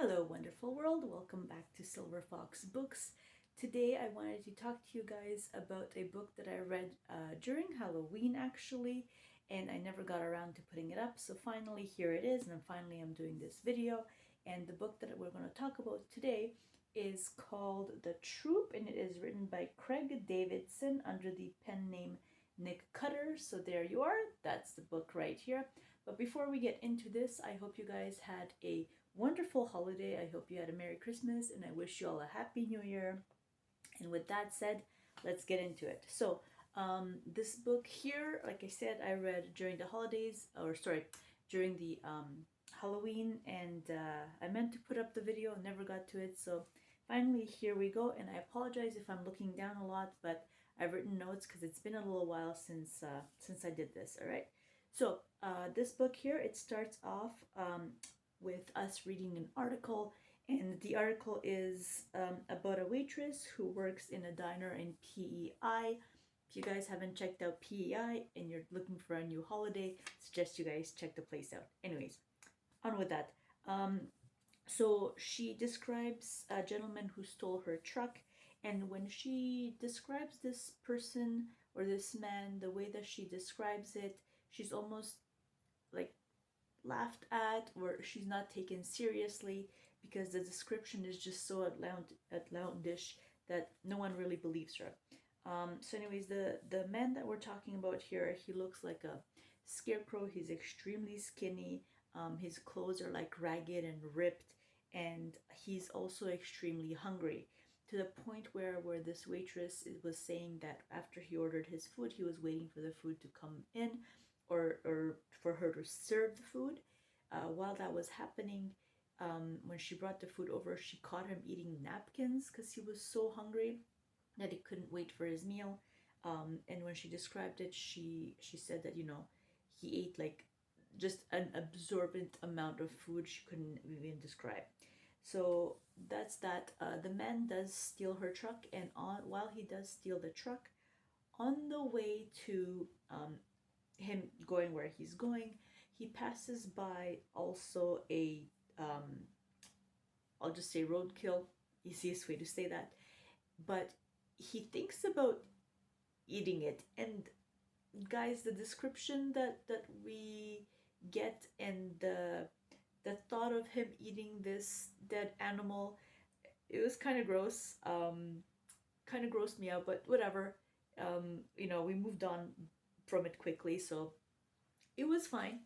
Hello, wonderful world. Welcome back to Silver Fox Books. Today, I wanted to talk to you guys about a book that I read during Halloween, actually, and I never got around to putting it up. So finally, here it is, and I'm doing this video. And the book that we're going to talk about today is called The Troop, and it is written by Craig Davidson under the pen name Nick Cutter. So there you are. That's the book right here. But before we get into this, I hope you guys had a wonderful holiday. I hope you had a Merry Christmas, and I wish you all a Happy New Year. And with that said, let's get into it. So, this book here, like I said, I read during the holidays, or sorry, during the Halloween, and I meant to put up the video, never got to it. So, finally, here we go. And I apologize if I'm looking down a lot, but I've written notes because it's been a little while since I did this. All right. So, this book here, it starts off with us reading an article, and the article is about a waitress who works in a diner in PEI. If you guys haven't checked out PEI and you're looking for a new holiday, I suggest you guys check the place out. Anyways, on with that. So she describes a gentleman who stole her truck, and when she describes this person or this man, the way that she describes it, she's almost like laughed at, or she's not taken seriously because the description is just so outlandish that no one really believes her. So anyways, the man that we're talking about here, he looks like a scarecrow. He's extremely skinny. His clothes are like ragged and ripped, and he's also extremely hungry, to the point where this waitress was saying that after he ordered his food, he was waiting for the food to come in, or for her to serve the food. While that was happening, when she brought the food over, she caught him eating napkins because he was so hungry that he couldn't wait for his meal. And when she described it, she said that he ate like just an absorbent amount of food she couldn't even describe. So that's that. The man does steal her truck, and while he does steal the truck, on the way to him going where he's going, he passes by also a I'll just say roadkill, easiest way to say that. But he thinks about eating it, and guys, the description that we get, and the thought of him eating this dead animal, it was kind of gross. Kind of grossed me out, but whatever. We moved on from it quickly, so it was fine.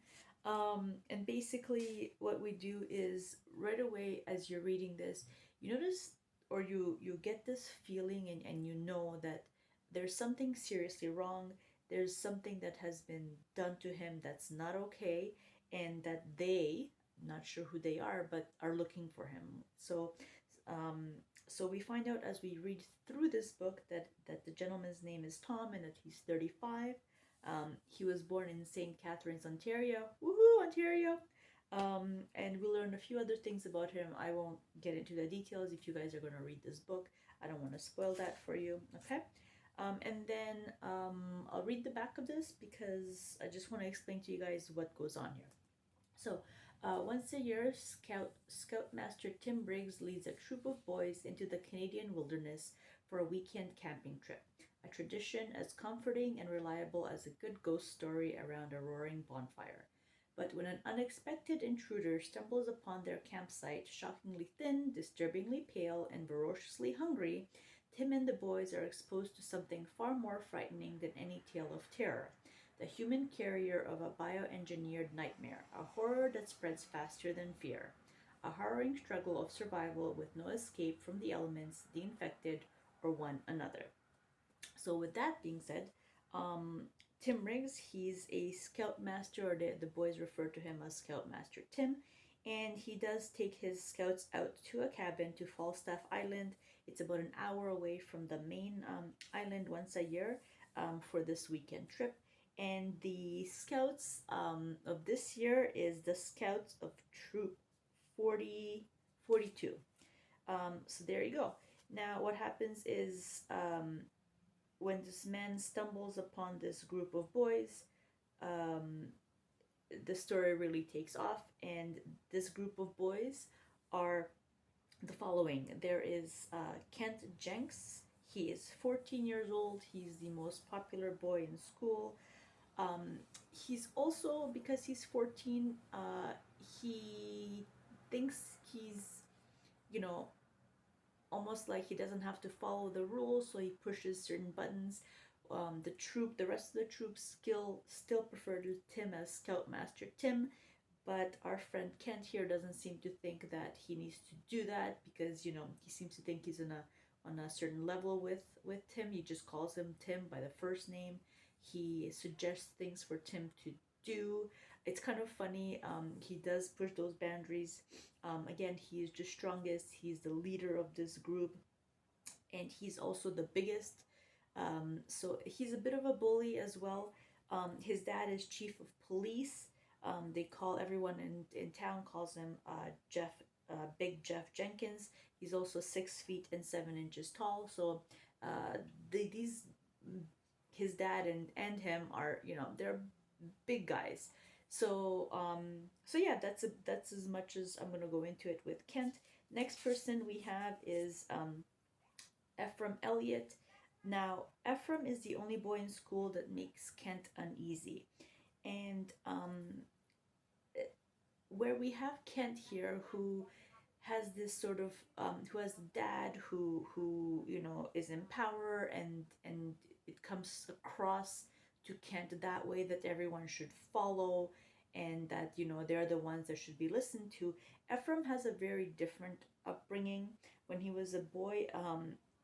And basically, what we do is right away as you're reading this, you notice, or you get this feeling, and you know that there's something seriously wrong. There's something that has been done to him that's not okay, and that they, not sure who they are, but are looking for him. So we find out as we read through this book that the gentleman's name is Tom, and that he's 35. He was born in St. Catharines, Ontario. Woohoo, Ontario! And we learn a few other things about him. I won't get into the details. If you guys are going to read this book, I don't want to spoil that for you, okay? And then I'll read the back of this because I just want to explain to you guys what goes on here. So, once a year, Scoutmaster Tim Briggs leads a troop of boys into the Canadian wilderness for a weekend camping trip, a tradition as comforting and reliable as a good ghost story around a roaring bonfire. But when an unexpected intruder stumbles upon their campsite, shockingly thin, disturbingly pale, and ferociously hungry, Tim and the boys are exposed to something far more frightening than any tale of terror: the human carrier of a bioengineered nightmare, a horror that spreads faster than fear, a harrowing struggle of survival with no escape from the elements, the infected, or one another. So, with that being said, Tim Riggs, he's a scoutmaster, or the boys refer to him as Scoutmaster Tim, and he does take his scouts out to a cabin to Falstaff Island. It's about an hour away from the main island once a year for this weekend trip. And the scouts of this year is the Scouts of Troop 42. So there you go. Now, what happens is when this man stumbles upon this group of boys, um, the story really takes off, and this group of boys are the following. There is Kent Jenks. He is 14 years old. He's the most popular boy in school. He's also, because he's 14, he thinks he's, you know, almost like he doesn't have to follow the rules, so he pushes certain buttons. The rest of the troops still prefer Tim as Scoutmaster Tim, but our friend Kent here doesn't seem to think that he needs to do that, because he seems to think he's on a certain level with Tim. He just calls him Tim by the first name. He suggests things for Tim to do. It's kind of funny. He does push those boundaries. Again, he is the strongest. He's the leader of this group, and he's also the biggest. So he's a bit of a bully as well. His dad is chief of police. They call everyone in town calls him Big Jeff Jenkins. He's also 6 feet and 7 inches tall. So these his dad and him are, they're big guys. So yeah, that's as much as I'm gonna go into it with Kent. Next person we have is Ephraim Elliott. Now, Ephraim is the only boy in school that makes Kent uneasy. And where we have Kent here, who has this sort of who has a dad who is in power, and it comes across to Kent that way, that everyone should follow, and that they're the ones that should be listened to. Ephraim has a very different upbringing. When he was a boy,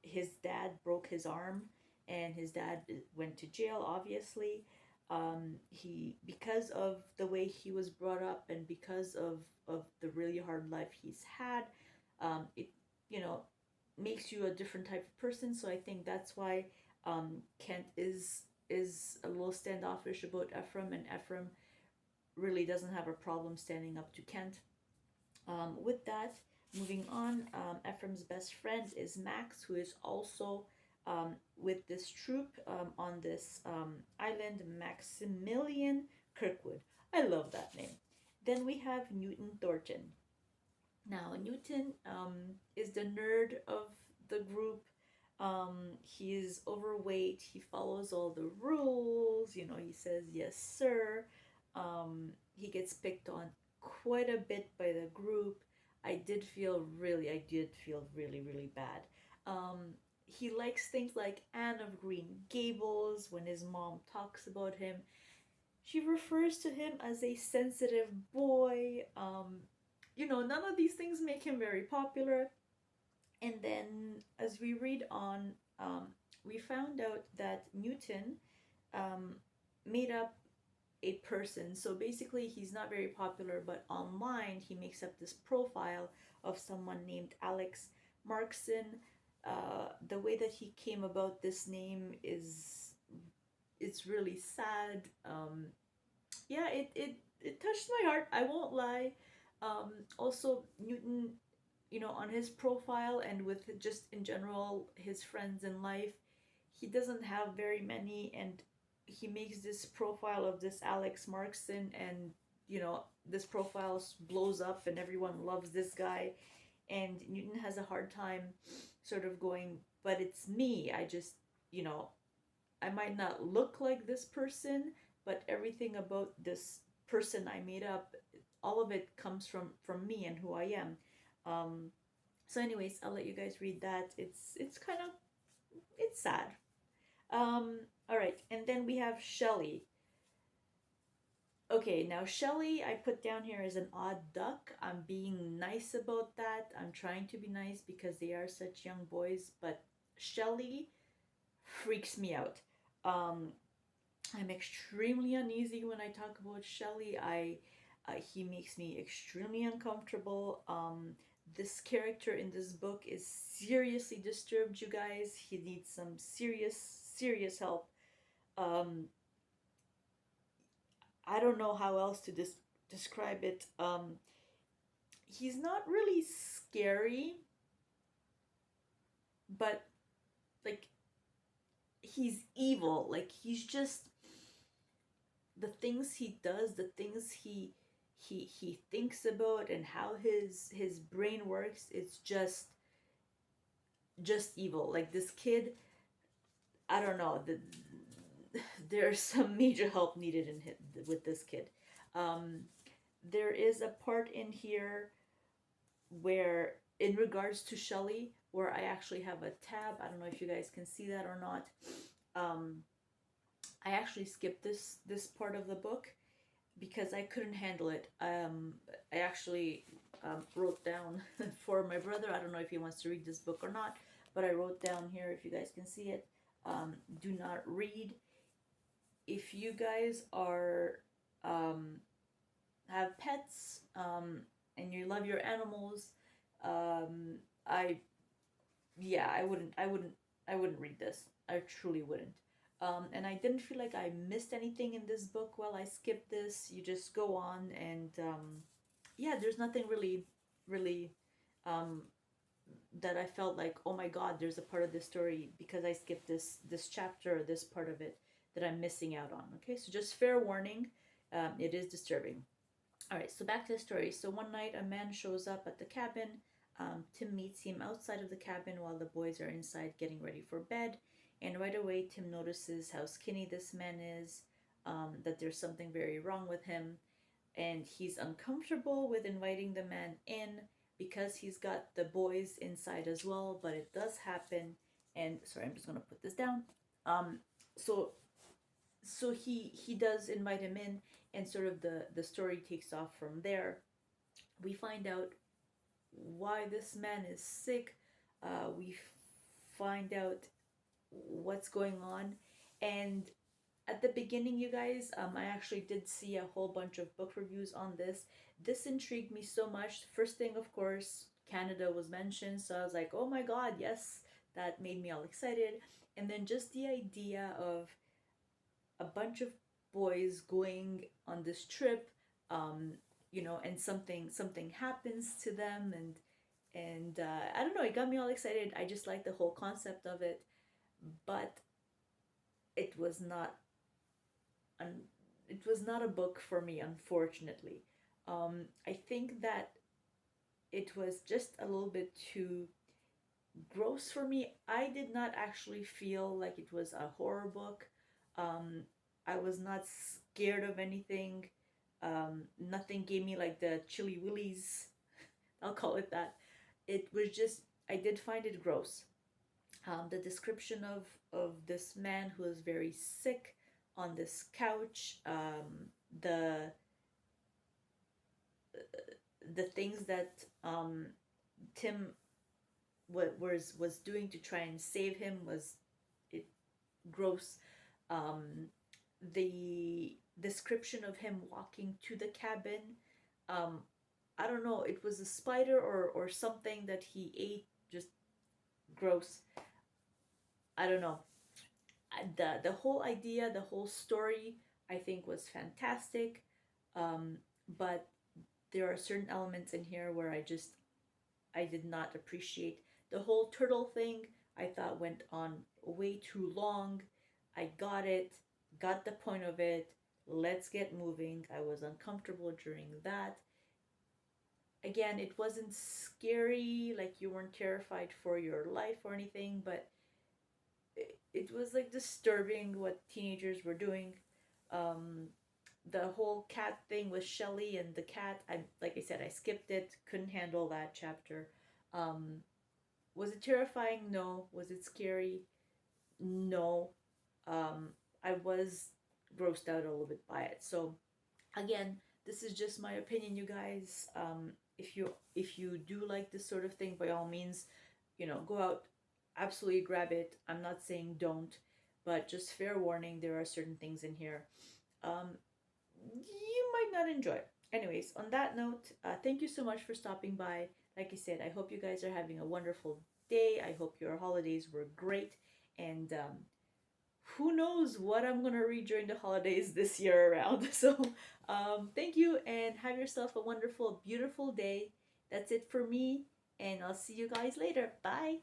his dad broke his arm, and his dad went to jail, obviously. He, because of the way he was brought up, and because of the really hard life he's had, it makes you a different type of person. So I think that's why Kent is a little standoffish about Ephraim, and Ephraim really doesn't have a problem standing up to Kent. With that, moving on, Ephraim's best friend is Max, who is also with this troop on this island, Maximilian Kirkwood. I love that name. Then we have Newton Thornton. Now, Newton is the nerd of the group. He is overweight. He follows all the rules. He says yes, sir. He gets picked on quite a bit by the group. I did feel really, really bad. He likes things like Anne of Green Gables. When his mom talks about him, she refers to him as a sensitive boy. None of these things make him very popular. And then as we read on, we found out that Newton made up a person. So basically, he's not very popular, but online he makes up this profile of someone named Alex Markson. The way that he came about this name it's really sad. Yeah, it touched my heart, I won't lie. Also, Newton, on his profile, and with just in general his friends in life, he doesn't have very many, and he makes this profile of this Alex Markson, and this profile blows up and everyone loves this guy, and Newton has a hard time sort of going, but it's me. I just, I might not look like this person, but everything about this person I made up, all of it comes from me and who I am. So anyways, I'll let you guys read that. It's kind of, it's sad. All right, and then we have Shelley. Okay, now Shelley I put down here as an odd duck. I'm being nice about that. I'm trying to be nice because they are such young boys, but Shelley freaks me out. I'm extremely uneasy when I talk about Shelley. He makes me extremely uncomfortable. This character in this book is seriously disturbed, you guys. He needs some serious help. I don't know how else to describe it. He's not really scary, but like, he's evil. Like, he's just, the things he does, the things he he thinks about and how his brain works, it's just evil. Like this kid, I don't know, there's some major help needed in with this kid. um there is a part in here where, in regards to Shelley, where I actually have a tab. I don't know if you guys can see that or not. um I actually skipped this part of the book because I couldn't handle it. I actually wrote down for my brother. I don't know if he wants to read this book or not, but I wrote down here, if you guys can see it, do not read. If you guys are um, have pets, and you love your animals, I yeah, I wouldn't read this. I truly wouldn't. And I didn't feel like I missed anything in this book while I skipped this. You just go on, and yeah, there's nothing really um, that I felt like, oh my god, there's a part of this story because I skipped this chapter or this part of it that I'm missing out on. Okay, so just fair warning, it is disturbing. All right, so back to the story. So one night, a man shows up at the cabin. Tim meets him outside of the cabin while the boys are inside getting ready for bed. And right away, Tim notices how skinny this man is, that there's something very wrong with him. And he's uncomfortable with inviting the man in because he's got the boys inside as well. But it does happen. And sorry, I'm just going to put this down. Um, so he does invite him in, and sort of the story takes off from there. We find out why this man is sick. We find out what's going on. And at the beginning, you guys, I actually did see a whole bunch of book reviews on this. This intrigued me so much. First thing, of course, Canada was mentioned, so I was like, oh my god, yes, that made me all excited. And then just the idea of a bunch of boys going on this trip, um, and something happens to them, and I don't know, it got me all excited. I just like the whole concept of it, but it was not un- it was not a book for me, unfortunately. I think that it was just a little bit too gross for me. I did not actually feel like it was a horror book. Um, I was not scared of anything. Nothing gave me like the chilly willies. I'll call it that. It was just, I did find it gross. The description of this man who is very sick on this couch, the the things that Tim was doing to try and save him was it gross. Um, the description of him walking to the cabin, um, I don't know, it was a spider or something that he ate, just gross. I don't know. The whole idea, the whole story, I think was fantastic. Um, but there are certain elements in here where I did not appreciate. The whole turtle thing, I thought went on way too long. I got the point of it. Let's get moving. I was uncomfortable during that. Again, it wasn't scary, like you weren't terrified for your life or anything, but it was like disturbing what teenagers were doing. Um, the whole cat thing with Shelley and the cat, I like I said, I skipped it. Couldn't handle that chapter. Um, was it terrifying? No. Was it scary? No. I was grossed out a little bit by it. So again, this is just my opinion, you guys. If you do like this sort of thing, by all means, go out, absolutely grab it. I'm not saying don't, but just fair warning, there are certain things in here you might not enjoy. Anyways, on that note, thank you so much for stopping by. Like I said, I hope you guys are having a wonderful day. I hope your holidays were great. And who knows what I'm going to read during the holidays this year around. So thank you and have yourself a wonderful, beautiful day. That's it for me. And I'll see you guys later. Bye.